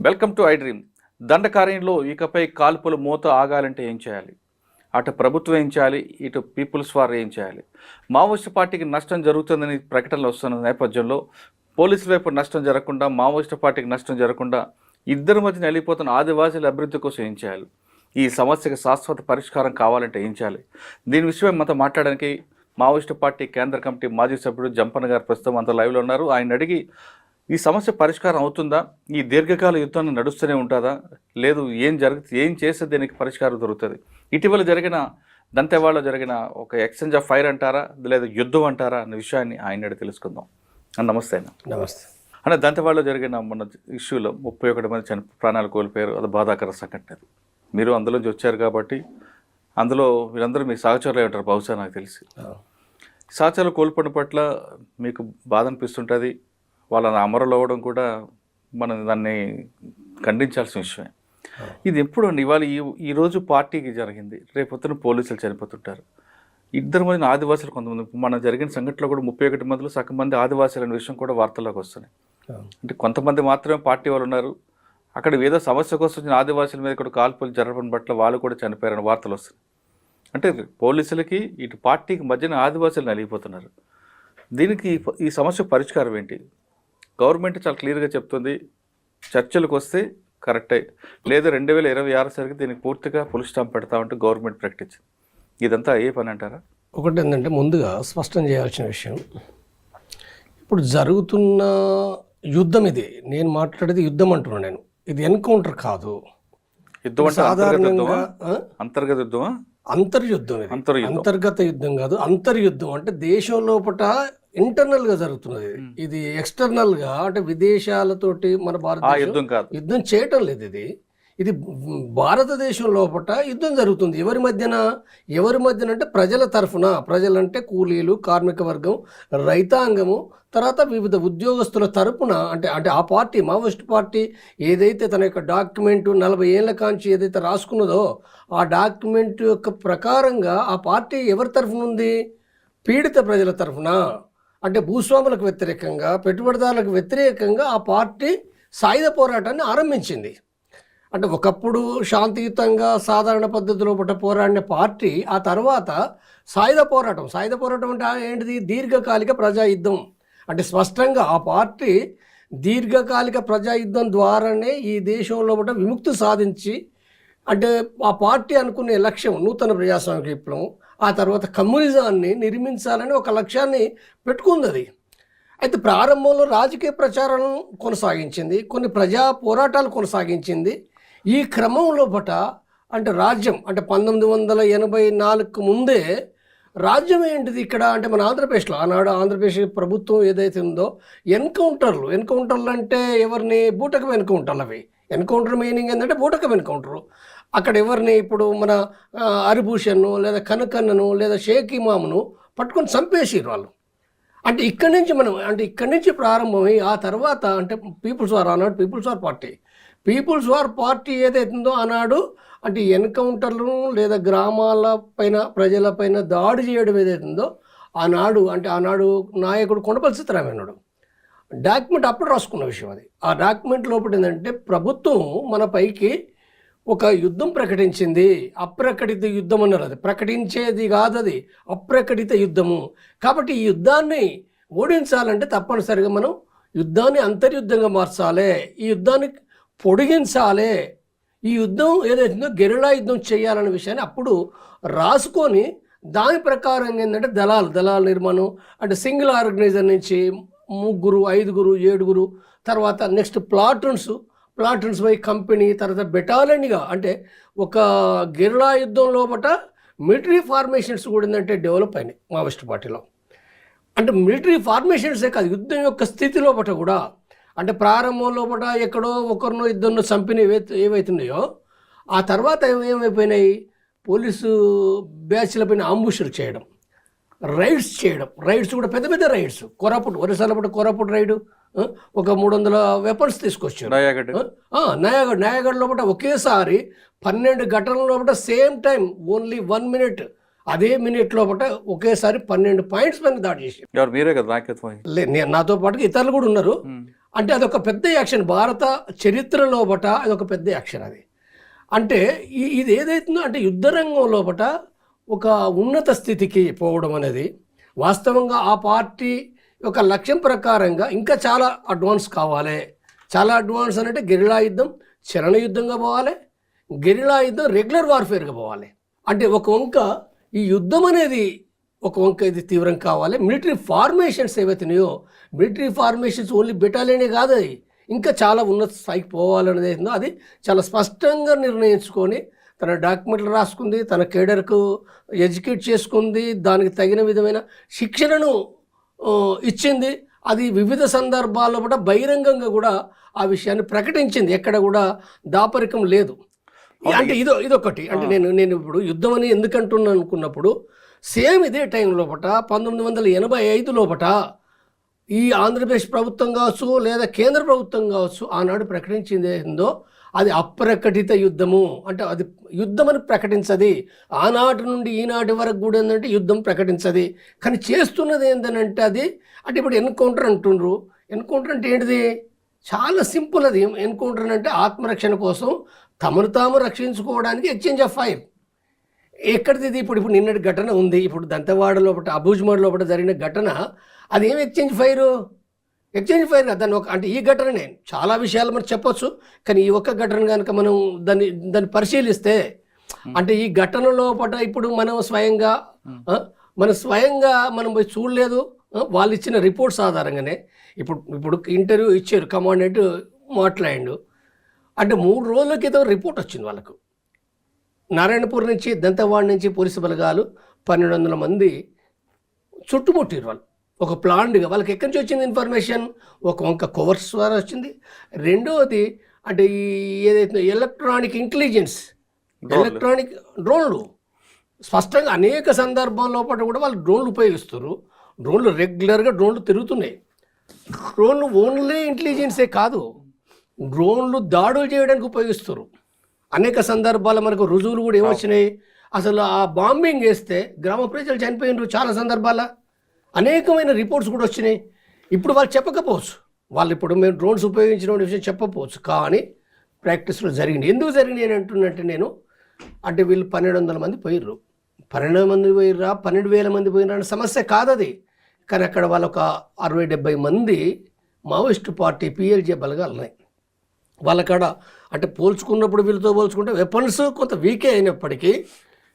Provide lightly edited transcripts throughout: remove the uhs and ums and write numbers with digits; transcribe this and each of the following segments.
Welcome to I dream. దండకార్యంలో ఇకపై కాల్పుల మూత ఆగాలంటే ఏం చేయాలి? అటు ప్రభుత్వం ఏం చేయాలి, ఇటు పీపుల్స్ వార్ ఏం చేయాలి? మావోయిస్టు పార్టీకి నష్టం జరుగుతుందని ప్రకటనలు వస్తున్న నేపథ్యంలో పోలీసుల వైపు నష్టం జరగకుండా, మావోయిస్టు పార్టీకి నష్టం జరగకుండా ఇద్దరి మధ్యన వెళ్ళిపోతున్న ఆదివాసీల అభివృద్ధి కోసం ఏం చేయాలి? ఈ సమస్యకు శాశ్వత పరిష్కారం కావాలంటే ఏం చేయాలి? దీని విషయమై మనతో మాట్లాడడానికి మావోయిస్టు పార్టీ కేంద్ర కమిటీ మాజీ సభ్యుడు జంపన్న గారు ప్రస్తుతం అంత లైవ్లో ఉన్నారు. ఆయన అడిగి ఈ సమస్య పరిష్కారం అవుతుందా, ఈ దీర్ఘకాల యుద్ధాన్ని నడుస్తూనే ఉంటుందా, లేదు ఏం చేస్తే దీనికి పరిష్కారం దొరుకుతుంది? ఇటీవల జరిగిన దంతెవాడలో జరిగిన ఒక ఎక్స్చేంజ్ ఆఫ్ ఫైర్ అంటారా, లేదా యుద్ధం అంటారా అనే విషయాన్ని ఆయన అడిగి తెలుసుకుందాం. నమస్తే అన్న. నమస్తే అంటే దంతెవాడలో జరిగిన మన ఇష్యూలో 31 మంది ప్రాణాలు కోల్పోయారు. అది బాధాకర సంఘటన. అది మీరు అందులోంచి వచ్చారు కాబట్టి అందులో వీళ్ళందరూ మీ సహచరులే ఉంటారు బహుశా, నాకు తెలిసి. సహచరులు కోల్పోవడం పట్ల మీకు బాధ అనిపిస్తుంటుంది. వాళ్ళని అమరులు అవ్వడం కూడా మనం దాన్ని ఖండించాల్సిన విషయమే. ఇది ఎప్పుడు అండి? ఇవాళ ఈరోజు పార్టీకి జరిగింది, రేపొద్దున పోలీసులు చనిపోతుంటారు. ఇద్దరు మంది ఆదివాసులు, కొంతమంది మన జరిగిన సంఘటనలో కూడా 31 మందిలో సగం మంది ఆదివాసులు అనే విషయం కూడా వార్తల్లోకి వస్తున్నాయి. అంటే కొంతమంది మాత్రమే పార్టీ వాళ్ళు ఉన్నారు, అక్కడ ఏదో సమస్య కోసం వచ్చిన ఆదివాసుల మీద కూడా కాల్పులు జరగడం పట్ల వాళ్ళు కూడా చనిపోయారని వార్తలు వస్తున్నాయి. అంటే పోలీసులకి ఇటు పార్టీకి మధ్యన ఆదివాసులు నలిగిపోతున్నారు. దీనికి ఈ సమస్య పరిష్కారం ఏంటి? గవర్నమెంట్ చాలా క్లియర్గా చెప్తుంది, చర్చలకు వస్తే కరెక్టే, లేదు 2026 సరికి దీనికి పూర్తిగా ఫుల్ స్టాప్ పెడతామంటూ గవర్నమెంట్ ప్రకటించింది. ఇదంతా ఏ పని అంటారా? ఒకటి ఏంటంటే, ముందుగా స్పష్టం చేయాల్సిన విషయం, ఇప్పుడు జరుగుతున్న యుద్ధం ఇది. నేను మాట్లాడేది యుద్ధం అంటున్నాను. నేను ఇది ఎన్కౌంటర్ కాదు. యుద్ధం అంటే సాధారణంగా అంతర్గత యుద్ధమా? అంతర్యుద్ధం. అంతర్గత యుద్ధం కాదు, అంతర్యుద్ధం అంటే దేశం లోపల ఇంటర్నల్ గా జరుగుతున్నది. ఇది ఎక్స్టర్నల్ గా అంటే విదేశాలతోటి మన భారతదేశం యుద్ధం చేయటం లేదు. ఇది భారతదేశం లోపల యుద్ధం జరుగుతుంది. ఎవరి మధ్యన అంటే ప్రజల తరఫున. ప్రజలంటే కూలీలు, కార్మిక వర్గం, రైతాంగము, తర్వాత వివిధ ఉద్యోగస్తుల తరపున. అంటే ఆ పార్టీ, మావోయిస్ట్ పార్టీ ఏదైతే తన యొక్క డాక్యుమెంట్ 40 ఏళ్ల కాంచి ఏదైతే రాసుకున్నదో, ఆ డాక్యుమెంట్ యొక్క ప్రకారంగా ఆ పార్టీ ఎవరి తరఫున ఉంది? పీడిత ప్రజల తరఫున. అంటే భూస్వాములకు వ్యతిరేకంగా, పెట్టుబడిదారులకు వ్యతిరేకంగా ఆ పార్టీ సాయుధ పోరాటాన్ని ఆరంభించింది. అంటే ఒకప్పుడు శాంతియుతంగా సాధారణ పద్ధతిలో పోరాడిన పార్టీ ఆ తర్వాత సాయుధ పోరాటం అంటే ఏంటిది? దీర్ఘకాలిక ప్రజాయుద్ధం. అంటే స్పష్టంగా ఆ పార్టీ దీర్ఘకాలిక ప్రజాయుద్ధం ద్వారానే ఈ దేశంలో విముక్తి సాధించి, అంటే ఆ పార్టీ అనుకునే లక్ష్యం నూతన ప్రజాస్వామిక విప్లవం, ఆ తర్వాత కమ్యూనిజాన్ని నిర్మించాలని ఒక లక్ష్యాన్ని పెట్టుకుంది అది. అయితే ప్రారంభంలో రాజకీయ ప్రచారం కొనసాగించింది, కొన్ని ప్రజా పోరాటాలు కొనసాగించింది. ఈ క్రమంలో అంటే రాజ్యం, అంటే 1984కు ముందే రాజ్యం ఏంటిది ఇక్కడ అంటే మన ఆంధ్రప్రదేశ్లో, ఆనాడు ఆంధ్రప్రదేశ్ ప్రభుత్వం ఏదైతే ఉందో, ఎన్కౌంటర్లు అంటే ఎవరిని? బూటకం ఎన్కౌంటర్లు. అవి ఎన్కౌంటర్ మీనింగ్ ఏంటంటే బూటకం ఎన్కౌంటరు. అక్కడ ఎవరిని? ఇప్పుడు మన హరిభూషణ్ను, లేదా కనకన్నను, లేదా షేక్ ఇమామును పట్టుకొని చంపేసారు వాళ్ళు. అంటే ఇక్కడి నుంచి ప్రారంభమై ఆ తర్వాత అంటే పీపుల్స్ వార్, ఆనాడు పీపుల్స్ వార్ పార్టీ ఏదైతుందో ఆనాడు అంటే ఎన్కౌంటర్లను లేదా గ్రామాల పైన, ప్రజలపైన దాడి చేయడం ఏదైతుందో ఆనాడు నాయకుడు కొండపల్లి సీతారామయ్య డాక్యుమెంట్ అప్పుడు రాసుకున్న విషయం అది. ఆ డాక్యుమెంట్ లోపల ఏంటంటే, ప్రభుత్వం మన పైకి ఒక యుద్ధం ప్రకటించింది. అప్రకటిత యుద్ధం అన్నారు. అది ప్రకటించేది కాదు, అది అప్రకటిత యుద్ధము. కాబట్టి ఈ యుద్ధాన్ని ఓడించాలంటే తప్పనిసరిగా మనం యుద్ధాన్ని అంతర్యుద్ధంగా మార్చాలి, ఈ యుద్ధాన్ని పొడిగించాలి, ఈ యుద్ధం ఏదైతుందో గెరిలా యుద్ధం చేయాలనే విషయాన్ని అప్పుడు రాసుకొని, దాని ప్రకారంగా ఏంటంటే దళాల నిర్మాణం, అంటే సింగిల్ ఆర్గనైజర్ నుంచి 3, 5, 7, తర్వాత నెక్స్ట్ ప్లాటూన్స్ బై కంపెనీ, తర్వాత బెటాలియన్గా, అంటే ఒక గెరిలా యుద్ధం లోపల మిలిటరీ ఫార్మేషన్స్ కూడా ఏంటంటే డెవలప్ అయినాయి మావోయిస్ట్ పార్టీలో. అంటే మిలిటరీ ఫార్మేషన్సే కాదు, యుద్ధం యొక్క స్థితి లోపల కూడా. అంటే ప్రారంభం లోపల ఎక్కడో ఒకరినో ఇద్దరినో చంపిన ఏవైతున్నాయో, ఆ తర్వాత ఏమైపోయినాయి? పోలీసు బ్యాచ్లపైన అంబుషులు చేయడం, రైడ్స్ కూడా పెద్ద పెద్ద రైడ్స్. ఒరిస్సాలో కోరాపుట్ రైడు, ఒక 300 వెపన్స్ తీసుకొచ్చారు. నయాగఢ్ లోపల ఒకేసారి 12 ఘటనల లోపల సేమ్ టైం, ఓన్లీ 1 మినిట్, అదే మినిట్ లోపల ఒకేసారి 12 పాయింట్స్ పైన దాడి చేసి. మీరే కదా? నాతో పాటు ఇతరులు కూడా ఉన్నారు. అంటే అదొక పెద్ద యాక్షన్, భారత చరిత్ర లోపట అదొక పెద్ద యాక్షన్ అది. అంటే ఇది ఏదైతుందో అంటే యుద్ధ రంగం లోపట ఒక ఉన్నత స్థితికి పోవడం అనేది వాస్తవంగా ఆ పార్టీ ఒక లక్ష్యం ప్రకారంగా ఇంకా చాలా అడ్వాన్స్ కావాలి. చాలా అడ్వాన్స్ అంటే గెరిలా యుద్ధం చరణ యుద్ధంగా పోవాలి, గెరిలా యుద్ధం రెగ్యులర్ వార్ఫేర్గా పోవాలి. అంటే ఒక వంక ఈ యుద్ధం అనేది ఒక వంక ఇది తీవ్రం కావాలి. మిలిటరీ ఫార్మేషన్స్ ఏవైతున్నాయో మిలిటరీ ఫార్మేషన్స్ ఓన్లీ బెటాలియనే కాదు, అది ఇంకా చాలా ఉన్నత స్థాయికి పోవాలనేది ఏందో అది చాలా స్పష్టంగా నిర్ణయించుకొని తన డాక్యుమెంట్లు రాసుకుంది, తన కేడర్కు ఎడ్యుకేట్ చేసుకుంది, దానికి తగిన విధమైన శిక్షణను ఇచ్చింది. అది వివిధ సందర్భాల్లో కూడా బహిరంగంగా కూడా ఆ విషయాన్ని ప్రకటించింది, ఎక్కడ కూడా దాపరికం లేదు. అంటే ఇదొకటి. అంటే నేను ఇప్పుడు యుద్ధం అని ఎందుకంటున్నాను అనుకున్నప్పుడు సేమ్ ఇదే టైం లోపట 1985 లోపట ఈ ఆంధ్రప్రదేశ్ ప్రభుత్వం కావచ్చు లేదా కేంద్ర ప్రభుత్వం కావచ్చు ఆనాడు ప్రకటించింది ఏందో అది అప్రకటిత యుద్ధము. అంటే అది యుద్ధం అని ప్రకటించది. ఆనాటి నుండి ఈనాటి వరకు కూడా ఏంటంటే యుద్ధం ప్రకటించది. కానీ చేస్తున్నది ఏంటంటే అది అంటే ఇప్పుడు ఎన్కౌంటర్ అంటుండ్రు. ఎన్కౌంటర్ అంటే ఏంటిది? చాలా సింపుల్. అది ఎన్కౌంటర్ అంటే ఆత్మరక్షణ కోసం తమను తాము రక్షించుకోవడానికి ఎక్స్చేంజ్ ఆఫ్ ఫైర్. ఎక్కడిది? ఇప్పుడు నిన్నటి ఘటన ఉంది. ఇప్పుడు దంతవాడ లోపల అబూజ్మాడ్ లోపల జరిగిన ఘటన అది ఏం ఎక్స్చేంజ్ ఫైరు? ఎక్స్చేంజ్ ఫైర్ కదా. దాన్ని అంటే ఈ ఘటననే చాలా విషయాలు మనం చెప్పొచ్చు, కానీ ఈ ఒక్క ఘటన కనుక మనం దాన్ని పరిశీలిస్తే అంటే ఈ ఘటన లోపల ఇప్పుడు మనం స్వయంగా మనం పోయి చూడలేదు, వాళ్ళు ఇచ్చిన రిపోర్ట్స్ ఆధారంగానే ఇప్పుడు ఇంటర్వ్యూ ఇచ్చారు, కమాండెంట్ మాట్లాడిండు. అంటే 3 రోజుల క్రితం రిపోర్ట్ వచ్చింది వాళ్ళకు. నారాయణపూర్ నుంచి దంతవాడ నుంచి పోలీసు బలగాలు 1200 మంది చుట్టుముట్టారు వాళ్ళు ఒక ప్లాన్డ్గా. వాళ్ళకి ఎక్కడి నుంచి వచ్చింది ఇన్ఫర్మేషన్? ఒక వంక కవర్స్ ద్వారా వచ్చింది. రెండవది అంటే ఈ ఏదైతే ఎలక్ట్రానిక్ ఇంటెలిజెన్స్, ఎలక్ట్రానిక్ డ్రోన్లు స్పష్టంగా అనేక సందర్భాల లోపల కూడా వాళ్ళు డ్రోన్లు ఉపయోగిస్తారు. డ్రోన్లు రెగ్యులర్గా డ్రోన్లు తిరుగుతున్నాయి. డ్రోన్లు ఓన్లీ ఇంటెలిజెన్సే కాదు, డ్రోన్లు దాడులు చేయడానికి ఉపయోగిస్తారు. అనేక సందర్భాలు మనకు రుజువులు కూడా ఏమొచ్చినాయి? అసలు ఆ బాంబింగ్ వేస్తే గ్రామ ప్రజలు చనిపోయినారు చాలా సందర్భాల. అనేకమైన రిపోర్ట్స్ కూడా వచ్చినాయి. ఇప్పుడు వాళ్ళు చెప్పకపోవచ్చు, వాళ్ళు ఇప్పుడు మేము డ్రోన్స్ ఉపయోగించిన విషయం చెప్పకపోవచ్చు, కానీ ప్రాక్టీస్లో జరిగింది. ఎందుకు జరిగింది అని అంటున్నట్టు నేను అంటే వీళ్ళు 1200 మంది పోయిర్రు. 12 మంది పోయిర్రా 12,000 మంది పోయిర్రా అనే సమస్య కాదు అది. కానీ అక్కడ వాళ్ళు ఒక 60-70 మంది మావోయిస్టు పార్టీ PLJ బలగాలు ఉన్నాయి వాళ్ళకాడ. అంటే పోల్చుకున్నప్పుడు వీళ్ళతో పోల్చుకుంటే వెపన్స్ కొంత వీకే అయినప్పటికీ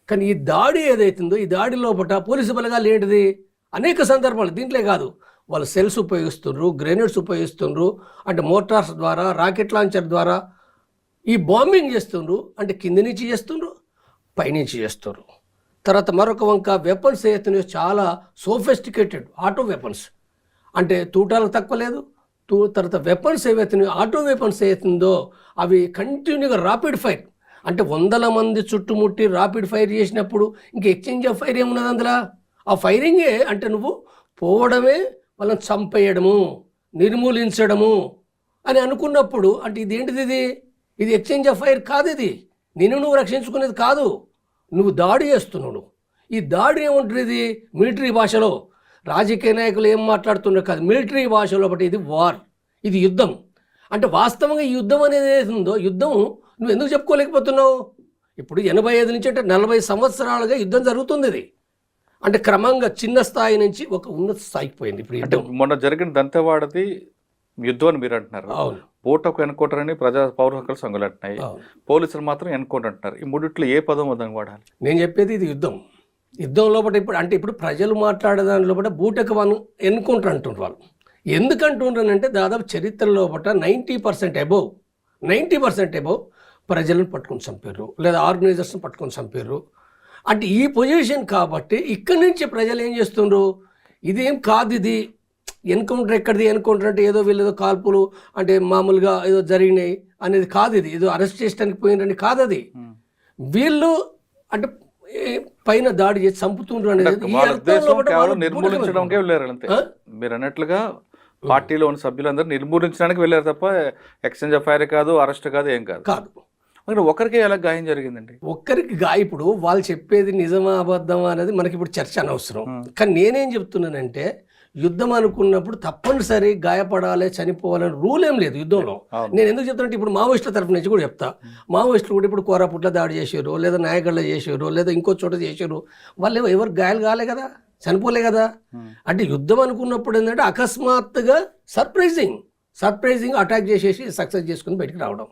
కానీ ఈ దాడి ఏదైతుందో ఈ దాడి లోపల పోలీసు బలగాలు ఏంటిది అనేక సందర్భాలు దీంట్లో కాదు, వాళ్ళు సెల్స్ ఉపయోగిస్తున్నారు, గ్రెనేడ్స్ ఉపయోగిస్తున్నారు, అంటే మోటార్స్ ద్వారా రాకెట్ లాంచర్ ద్వారా ఈ బాంబింగ్ చేస్తున్నారు. అంటే కింది నుంచి చేస్తున్నారు, పైనుంచి చేస్తున్నారు. తర్వాత మరొక వంక వెపన్స్ ఏతున్నాయో చాలా సోఫిస్టికేటెడ్ ఆటో వెపన్స్, అంటే తూటాలకు తక్కువ లేదు. తర్వాత వెపన్స్ ఏవైతున్నాయో ఆటో వెపన్స్ ఏతుందో అవి కంటిన్యూగా రాపిడ్ ఫైర్, అంటే 100 మంది చుట్టుముట్టి రాపిడ్ ఫైర్ చేసినప్పుడు ఇంక ఎక్స్చేంజ్ ఆఫ్ ఫైర్ ఏమున్నది అందులో? ఆ ఫైరింగే అంటే నువ్వు పోవడమే, వాళ్ళని చంపేయడము, నిర్మూలించడము అని అనుకున్నప్పుడు అంటే ఇదేంటిది? ఇది ఎక్స్చేంజ్ ఆఫ్ ఫైర్ కాదు. ఇది నువ్వు రక్షించుకునేది కాదు, నువ్వు దాడి చేస్తున్నావు. ఈ దాడి ఏముంటుంది? ఇది మిలిటరీ భాషలో రాజకీయ నాయకులు ఏం మాట్లాడుతున్నారు కాదు, మిలిటరీ భాషలో బట్టి ఇది వార్, ఇది యుద్ధం. అంటే వాస్తవంగా ఈ యుద్ధం అనేది ఏదో యుద్ధం నువ్వు ఎందుకు చెప్పుకోలేకపోతున్నావు? ఇప్పుడు 85 నుంచి అంటే 40 సంవత్సరాలుగా యుద్ధం జరుగుతుంది. ఇది అంటే క్రమంగా చిన్న స్థాయి నుంచి ఒక ఉన్నత స్థాయికి పోయింది. ఇప్పుడు అంటే మొన్న జరిగిన దంతెవాడది యుద్ధం అని మీరు అంటున్నారు. అవును, బూటకు ఎన్కౌంటర్ అని పౌర హక్కుల సంఘాలు అంటున్నాయి, పోలీసులు మాత్రం ఎన్కౌంటర్ అంటున్నారు. ఈ మూడిట్లో ఏ పదం వద్దని వాడాలి? నేను చెప్పేది ఇది యుద్ధం. యుద్ధం లోపల ఇప్పుడు ప్రజలు మాట్లాడే దాని లోపల బూటకు వాళ్ళు ఎన్కౌంటర్ అంటుండ్రు. వాళ్ళు ఎందుకంటుండ్రనంటే దాదాపు చరిత్ర లోపల 90% అబోవ్ ప్రజలను పట్టుకొని చంపారు లేదా ఆర్గనైజర్స్ని పట్టుకొని చంపారు. అంటే ఈ పొజిషన్ కాబట్టి ఇక్కడి నుంచి ప్రజలు ఏం చేస్తుండ్రు? ఇదేం కాదు, ఇది ఎన్కౌంటర్ ఎక్కడిది? ఎన్కౌంటర్ అంటే ఏదో వీళ్ళు ఏదో కాల్పులు అంటే మామూలుగా ఏదో జరిగినాయి అనేది కాదు. ఇది ఏదో అరెస్ట్ చేయడానికి పోయిందని కాదు. అది వీళ్ళు అంటే పైన దాడి చేసి చంపుతుండ్రు అనేది నిర్మూలించడానికి వెళ్ళారు అంతే. మీరు అన్నట్లుగా పార్టీలో ఉన్న సభ్యులందరూ నిర్మూలించడానికి వెళ్ళారు తప్ప ఎక్స్చేంజ్ ఆఫ్ ఫైర్ కాదు, అరెస్ట్ కాదు, ఏం కాదు. ఒకరికి ఎలా గాయం జరిగిందండి? ఒక్కరికి ఇప్పుడు వాళ్ళు చెప్పేది నిజమా అబద్ధమా అనేది మనకి ఇప్పుడు చర్చ అనవసరం. కానీ నేనేం చెప్తున్నానంటే యుద్ధం అనుకున్నప్పుడు తప్పనిసరి గాయపడాలి చనిపోవాలని రూల్ ఏం లేదు యుద్ధంలో. నేను ఎందుకు చెప్తానంటే ఇప్పుడు మావోయిస్టుల తరఫు నుంచి కూడా చెప్తా, మావోయిస్టులు కూడా ఇప్పుడు కోరాపుట్ల దాడి చేసారు, లేదా నాయగడ్డ చేసారు, లేదా ఇంకో చోట చేసారు, వాళ్ళు ఎవరు గాయాలు కాలే కదా, చనిపోలే కదా. అంటే యుద్ధం అనుకున్నప్పుడు ఏంటంటే అకస్మాత్తుగా సర్ప్రైజింగ్ అటాక్ చేసేసి సక్సెస్ చేసుకుని బయటికి రావడం.